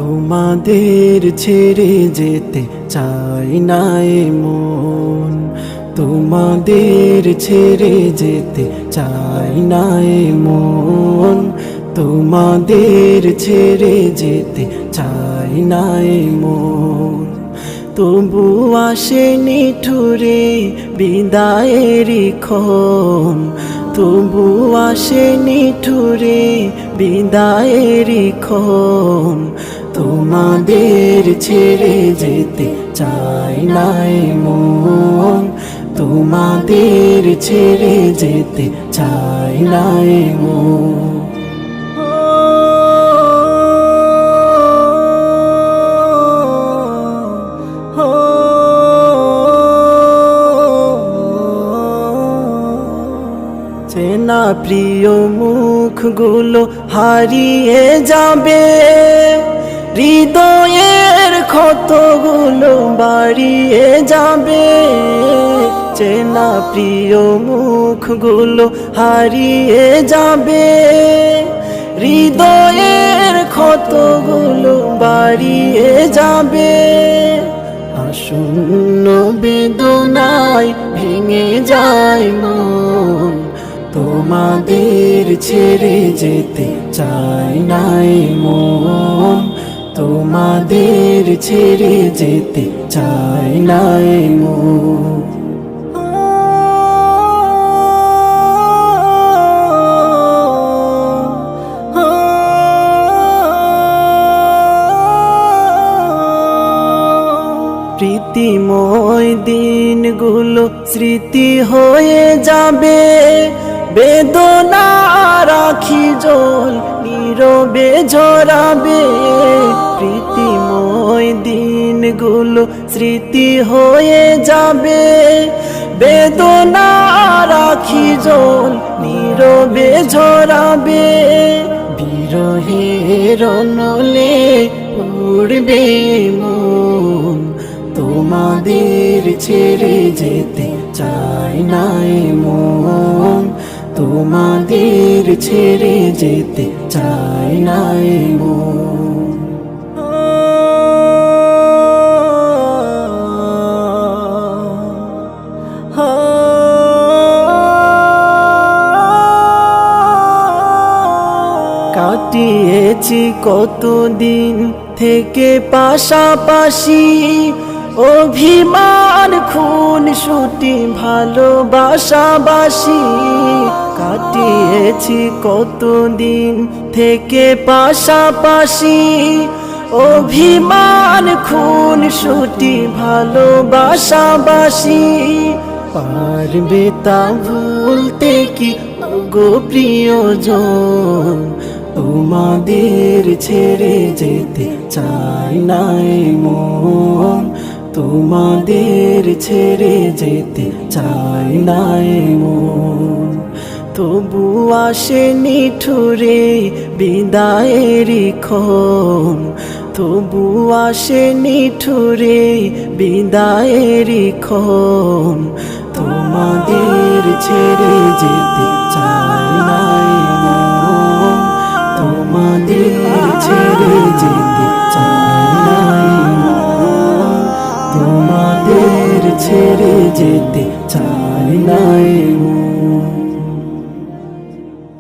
তোমাদের ছেড়ে যেতে চাই না এ মন, তোমাদের ছেড়ে যেতে চাই না এ মন, তোমাদের ছেড়ে যেতে চাই না এ মন। তবু আসেনি ঠুরে বিদায়েরই ক্ষণ, তবু আসেনি ঠুরে বিদায়েরই ক্ষণ। তোমাদের ছেড়ে যেতে চাই না এ মন, তোমাদের ছেড়ে যেতে চাই না এ মন। চেনা প্রিয় মুখগুলো হারিয়ে যাবে, হৃদয়ের ক্ষতগুলো বাড়িয়ে যাবে। চেনা প্রিয় মুখগুলো হারিয়ে যাবে, হৃদয়ের ক্ষতগুলো বাড়িয়ে যাবে। আসন্ন বেদনায় ভেঙে যায় মন, তোমাদের ছেড়ে যেতে চাই না এ মন, তোমাদের ছেড়ে যেতে চাই না এ মন। প্রীতিময় দিনগুলো স্মৃতি হয়ে যাবে, বেদনা রাখি জল নীরবে ঝরাবে। প্রীতিময় দিনগুলো স্মৃতি হয়ে যাবে, বেদনা রাখি জল নীরবে ঝরাবে। বিরহের নলে উড়বে মন, তোমাদের ছেড়ে যেতে চাই না এ মন, তোমাদের ছেড়ে যেতে চাই না এ মন। কাটিয়েছি কতদিন থেকে পাশাপাশি, অভিমান খুন ছুটি ভালোবাসাবাসি। কাটিয়েছি কতদিন থেকে পাশাপাশি, অভিমান খুন ছুটি ভালোবাসাবাসি। পারবে তা ভুলতে কি গো প্রিয়জন, তোমাদের ছেড়ে যেতে চাই না এ মন, তোমাদের ছেড়ে যেতে চাই না এ মন। তবু আসেনি ঠুরে বিদায়েরই ক্ষণ, তবু আসেনি ঠুরে বিদায়েরই ক্ষণ। তোমাদের ছেড়ে যেতে চাই না এ মন, তোমাদের ছেড়ে যেতে চাই না এ মন, তোমাদের ছেড়ে যেতে চাই না এ মন।